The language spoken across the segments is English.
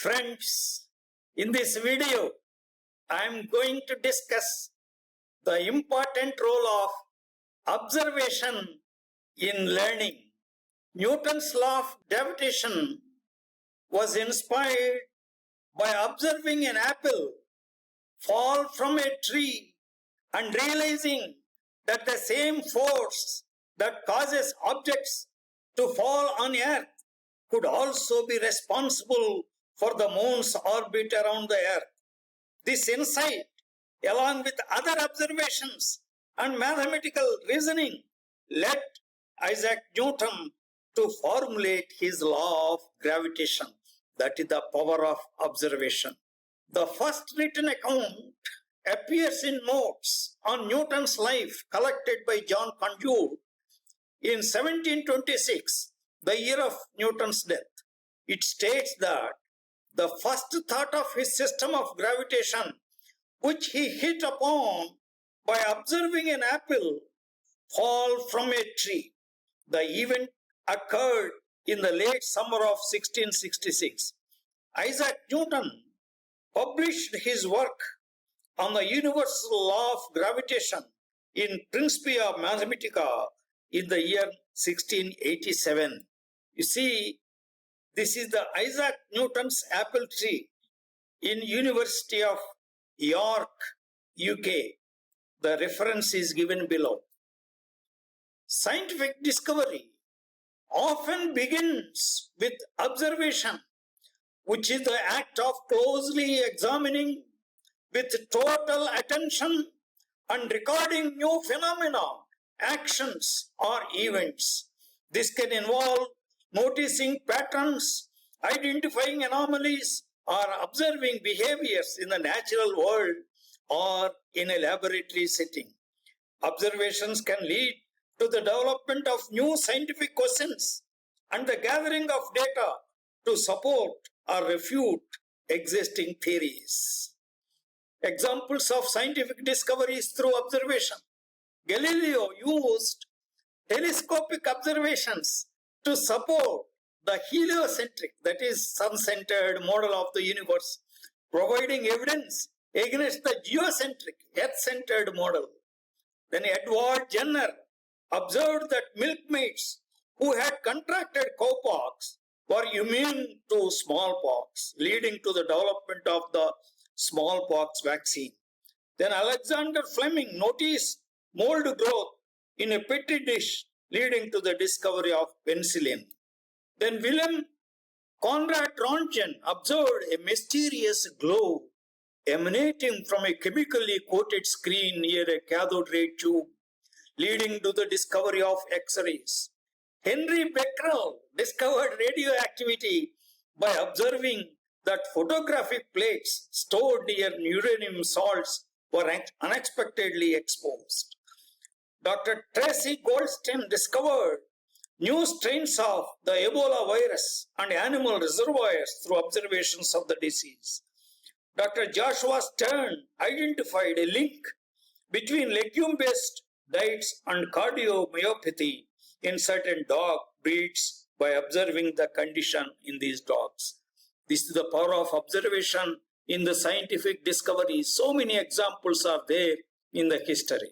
Friends, in this video, I am going to discuss the important role of observation in learning. Newton's law of gravitation was inspired by observing an apple fall from a tree and realizing that the same force that causes objects to fall on earth could also be responsible for the moon's orbit around the earth. This insight, along with other observations and mathematical reasoning, led Isaac Newton to formulate his law of gravitation. That is the power of observation. The first written account appears in notes on Newton's life collected by John Conduit in 1726, the year of Newton's death. It states that the first thought of his system of gravitation, which he hit upon by observing an apple fall from a tree. The event occurred in the late summer of 1666. Isaac Newton published his work on the universal law of gravitation in Principia Mathematica in the year 1687. You see, this is the Isaac Newton's apple tree in University of York, UK. The reference is given below. Scientific discovery often begins with observation, which is the act of closely examining with total attention and recording new phenomena, actions, or events. This can involve noticing patterns, identifying anomalies, or observing behaviors in the natural world or in a laboratory setting. Observations can lead to the development of new scientific questions and the gathering of data to support or refute existing theories. Examples of scientific discoveries through observation. Galileo used telescopic observations to support the heliocentric, that is sun-centered model of the universe, providing evidence against the geocentric, earth-centered model. Then Edward Jenner observed that milkmaids who had contracted cowpox were immune to smallpox, leading to the development of the smallpox vaccine. Then Alexander Fleming noticed mold growth in a petri dish, leading to the discovery of penicillin. Then Wilhelm Conrad Röntgen observed a mysterious glow emanating from a chemically coated screen near a cathode ray tube, leading to the discovery of X-rays. Henry Becquerel discovered radioactivity by observing that photographic plates stored near uranium salts were unexpectedly exposed. Dr. Tracy Goldstein discovered new strains of the Ebola virus and animal reservoirs through observations of the disease. Dr. Joshua Stern identified a link between legume-based diets and cardiomyopathy in certain dog breeds by observing the condition in these dogs. This is the power of observation in the scientific discovery. So many examples are there in the history.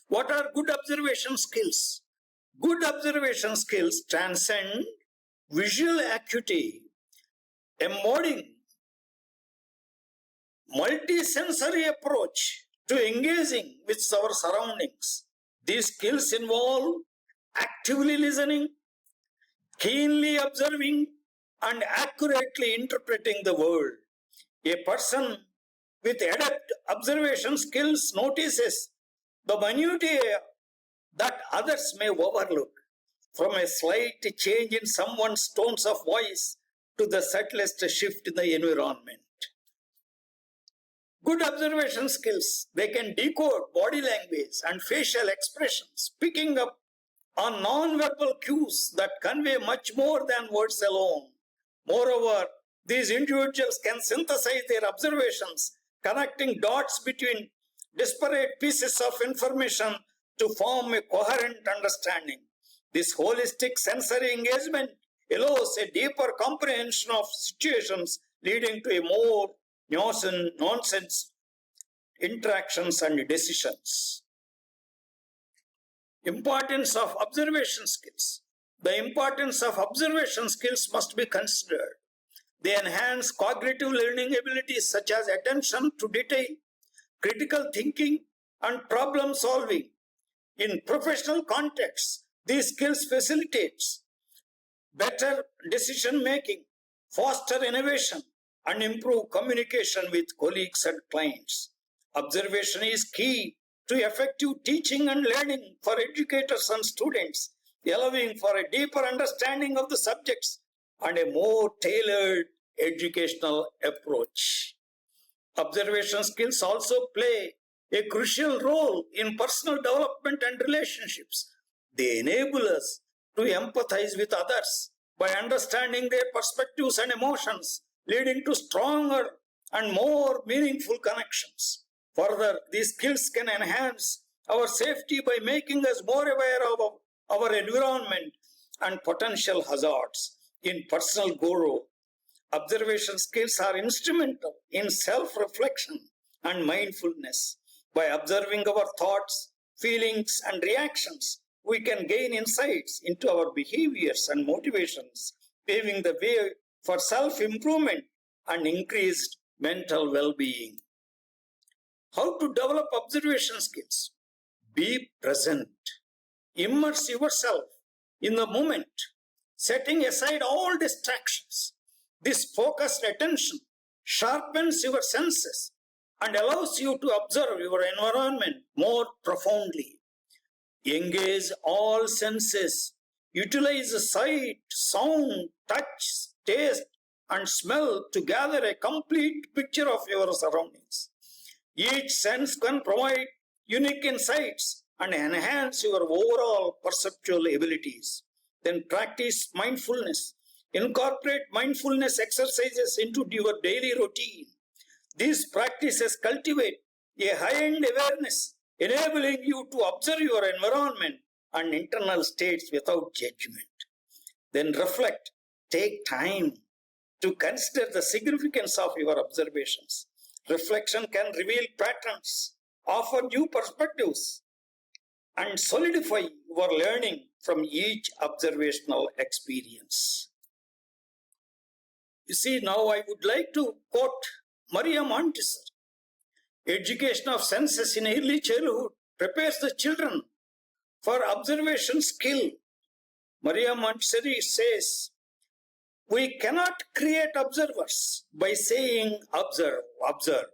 What are good observation skills? Good observation skills transcend visual acuity, embodying multi-sensory approach to engaging with our surroundings. These skills involve actively listening, keenly observing, and accurately interpreting the world. A person with adept observation skills notices the minutiae that others may overlook, from a slight change in someone's tones of voice to the subtlest shift in the environment. Good observation skills, they can decode body language and facial expressions, picking up on non-verbal cues that convey much more than words alone. Moreover, these individuals can synthesize their observations, connecting dots between disparate pieces of information to form a coherent understanding. This holistic sensory engagement allows a deeper comprehension of situations leading to a more nonsense interactions and decisions. Importance of observation skills. The importance of observation skills must be considered. They enhance cognitive learning abilities such as attention to detail, critical thinking, and problem solving. In professional contexts, these skills facilitates better decision making, foster innovation, and improve communication with colleagues and clients. Observation is key to effective teaching and learning for educators and students, allowing for a deeper understanding of the subjects and a more tailored educational approach. Observation skills also play a crucial role in personal development and relationships. They enable us to empathize with others by understanding their perspectives and emotions, leading to stronger and more meaningful connections. Further, these skills can enhance our safety by making us more aware of our environment and potential hazards. In personal growth, observation skills are instrumental in self-reflection and mindfulness. By observing our thoughts, feelings, and reactions, we can gain insights into our behaviors and motivations, paving the way for self-improvement and increased mental well-being. How to develop observation skills? Be present. Immerse yourself in the moment, setting aside all distractions. This focused attention sharpens your senses and allows you to observe your environment more profoundly. Engage all senses. Utilize sight, sound, touch, taste, and smell to gather a complete picture of your surroundings. Each sense can provide unique insights and enhance your overall perceptual abilities. Then practice mindfulness. Incorporate mindfulness exercises into your daily routine. These practices cultivate a high-end awareness, enabling you to observe your environment and internal states without judgment. Then reflect. Take time to consider the significance of your observations. Reflection can reveal patterns, offer new perspectives, and solidify your learning from each observational experience. You see, now I would like to quote Mariam. Education of senses in early childhood prepares the children for observation skill. Mariam says, we cannot create observers by saying observe, observe,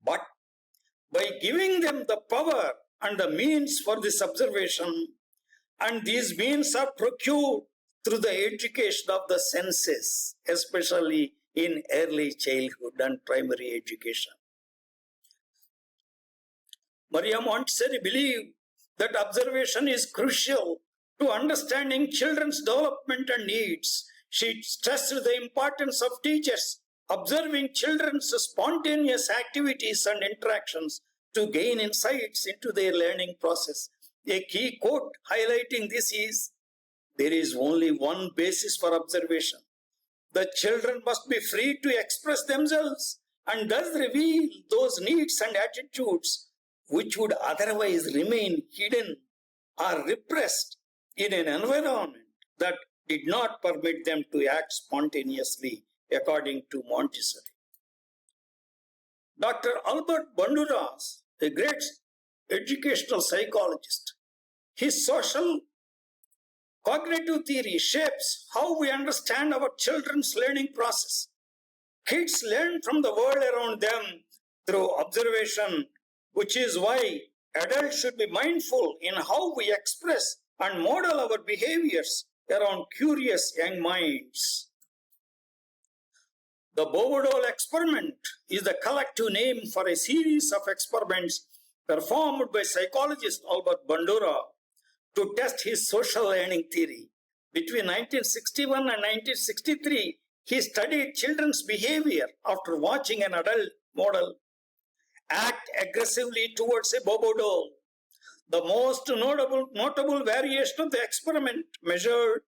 but by giving them the power and the means for this observation, and these means are procured through the education of the senses, especially in early childhood and primary education. Mariam Montessori believed that observation is crucial to understanding children's development and needs. She stressed the importance of teachers observing children's spontaneous activities and interactions to gain insights into their learning process. A key quote highlighting this is, there is only one basis for observation. The children must be free to express themselves and thus reveal those needs and attitudes which would otherwise remain hidden or repressed in an environment that did not permit them to act spontaneously, according to Montessori. Dr. Albert Bandura, a great educational psychologist, his social cognitive theory shapes how we understand our children's learning process. Kids learn from the world around them through observation, which is why adults should be mindful in how we express and model our behaviors around curious young minds. The Bodol Experiment is the collective name for a series of experiments performed by psychologist Albert Bandura to test his social learning theory. Between 1961 and 1963, he studied children's behavior after watching an adult model act aggressively towards a bobo doll. The most notable variation of the experiment measured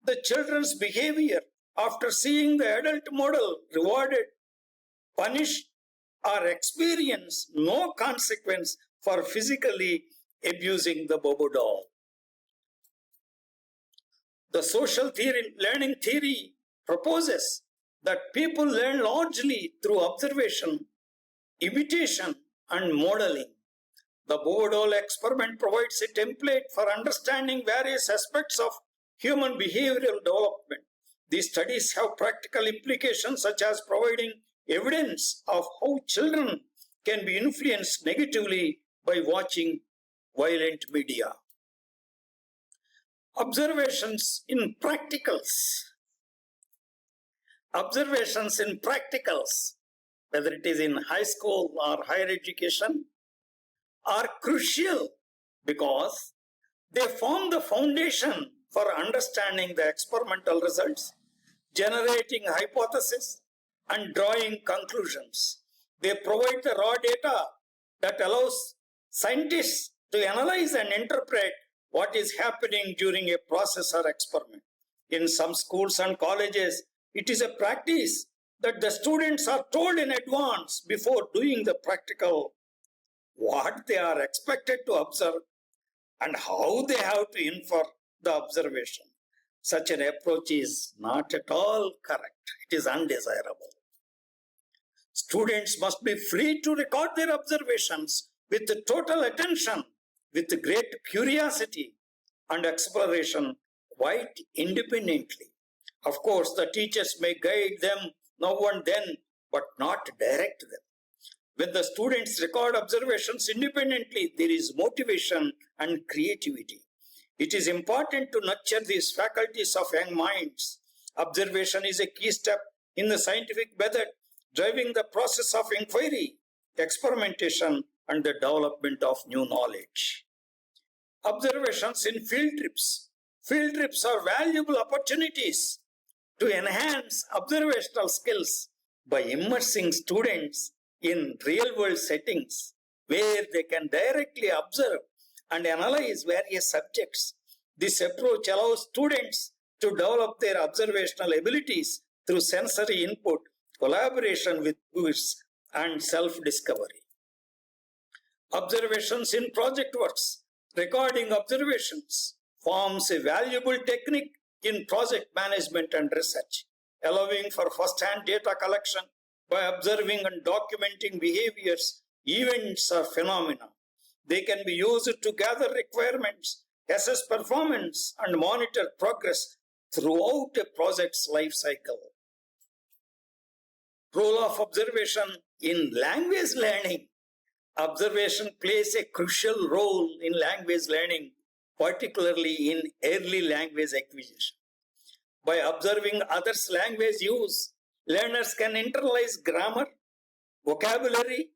the children's behavior after seeing the adult model rewarded, punished, or experience no consequence for physically abusing the Bobo doll. The social learning theory proposes that people learn largely through observation, imitation, and modeling. The Bodol Experiment provides a template for understanding various aspects of human behavioral development. These studies have practical implications such as providing evidence of how children can be influenced negatively by watching violent media. Observations in practicals. Observations in practicals, whether it is in high school or higher education, are crucial because they form the foundation for understanding the experimental results, generating hypotheses, and drawing conclusions. They provide the raw data that allows scientists to analyze and interpret what is happening during a process or experiment. In some schools and colleges, it is a practice that the students are told in advance before doing the practical what they are expected to observe and how they have to infer the observation. Such an approach is not at all correct. It is undesirable. Students must be free to record their observations with total attention, with great curiosity and exploration, quite independently. Of course, the teachers may guide them now and then, but not direct them. When the students record observations independently, there is motivation and creativity. It is important to nurture these faculties of young minds. Observation is a key step in the scientific method, driving the process of inquiry, experimentation, and the development of new knowledge. Observations in field trips. Field trips are valuable opportunities to enhance observational skills by immersing students in real-world settings where they can directly observe and analyze various subjects. This approach allows students to develop their observational abilities through sensory input, collaboration with peers, and self-discovery. Observations in project works. Recording observations forms a valuable technique in project management and research, allowing for first-hand data collection by observing and documenting behaviors, events, or phenomena. They can be used to gather requirements, assess performance, and monitor progress throughout a project's life cycle. Role of observation in language learning. Observation plays a crucial role in language learning, particularly in early language acquisition. By observing others' language use, learners can internalize grammar, vocabulary,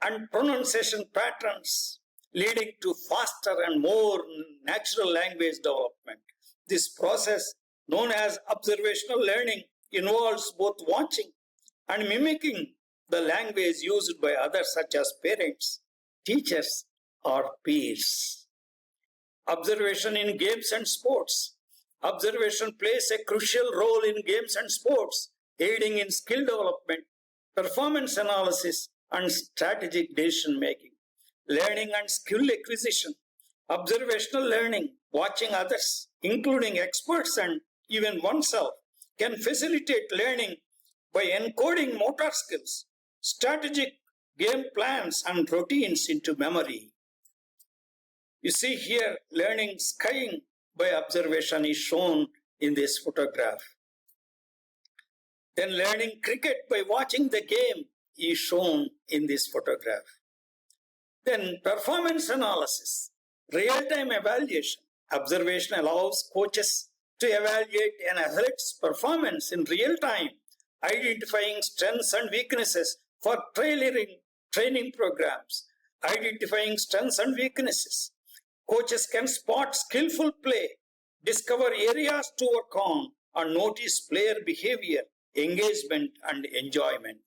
and pronunciation patterns, leading to faster and more natural language development. This process, known as observational learning, involves both watching and mimicking the language used by others such as parents, teachers, or peers. Observation in games and sports. Observation plays a crucial role in games and sports, aiding in skill development, performance analysis, and strategic decision making. Learning and skill acquisition. Observational learning, watching others, including experts and even oneself, can facilitate learning by encoding motor skills, strategic game plans, and routines into memory. You see here, learning skiing by observation is shown in this photograph. Then learning cricket by watching the game is shown in this photograph. Then performance analysis, real-time evaluation. Observation allows coaches to evaluate an athlete's performance in real time, identifying strengths and weaknesses for training programs. Identifying strengths and weaknesses. Coaches can spot skillful play, discover areas to work on, and notice player behavior, engagement, and enjoyment.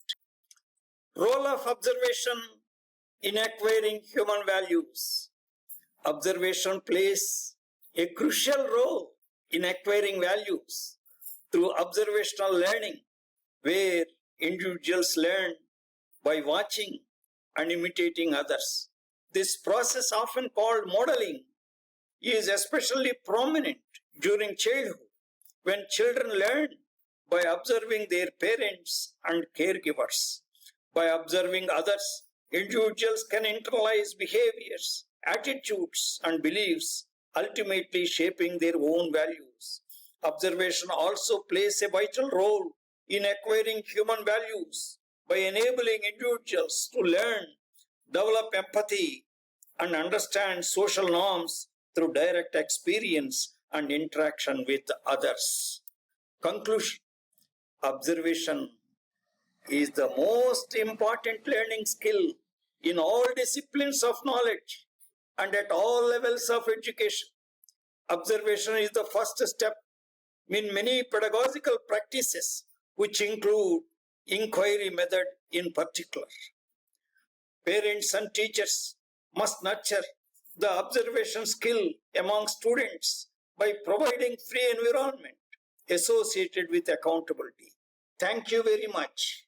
Role of observation in acquiring human values. Observation plays a crucial role in acquiring values through observational learning, where individuals learn by watching and imitating others. This process, often called modeling, is especially prominent during childhood, when children learn by observing their parents and caregivers. By observing others, individuals can internalize behaviors, attitudes, and beliefs, ultimately shaping their own values. Observation also plays a vital role in acquiring human values by enabling individuals to learn, develop empathy, and understand social norms through direct experience and interaction with others. Conclusion: observation is the most important learning skill in all disciplines of knowledge and at all levels of education. Observation is the first step in many pedagogical practices, which include inquiry method in particular. Parents and teachers must nurture the observation skill among students by providing free environment associated with accountability. Thank you very much.